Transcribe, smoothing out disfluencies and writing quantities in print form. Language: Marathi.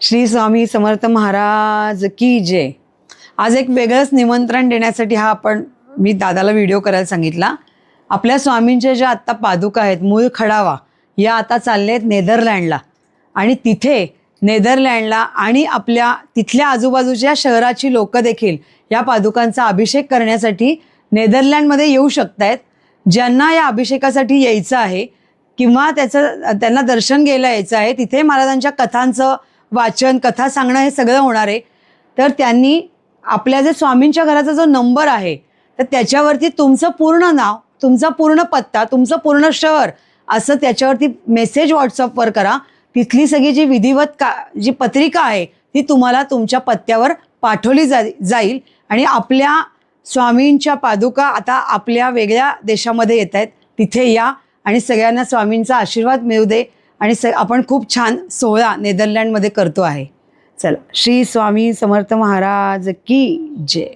श्री स्वामी समर्थ महाराज की जय। आज एक वेगळंच निमंत्रण देण्यासाठी मी दादाला व्हिडिओ करायला सांगितला। आपल्या स्वामींच्या ज्या आत्ता पादुका आहेत मूळ खडावा या आता चालले आहेत नेदरलँडला आणि तिथे नेदरलँडला आणि आपल्या तिथल्या आजूबाजूच्या शहराची लोक देखील या पादुकांचा अभिषेक करण्यासाठी नेदरलँडमध्ये येऊ शकतायत। ज्यांना या अभिषेकासाठी यायचं आहे किंवा त्यांना दर्शन घ्यायला यायचं आहे, तिथे महाराजांच्या कथांचं वाचन कथा सांगणं हे सगळं होणार आहे। तर त्यांनी आपल्या जे स्वामींच्या घराचा जो नंबर आहे तर त्याच्यावरती तुमचं पूर्ण नाव, तुमचा पूर्ण पत्ता, तुमचं पूर्ण शहर असं त्याच्यावरती मेसेज व्हॉट्सअपवर करा। तिथली सगळी जी विधिवत जी पत्रिका आहे ती तुम्हाला तुमच्या पत्त्यावर पाठवली जाईल आणि आपल्या स्वामींच्या पादुका आता आपल्या वेगळ्या देशामध्ये येत आहेत, तिथे या आणि सगळ्यांना स्वामींचा आशीर्वाद मिळू दे आणि आपण खूप छान सोहळा नेदरलँडमध्ये करतो आहे। चला, श्री स्वामी समर्थ महाराज की जय।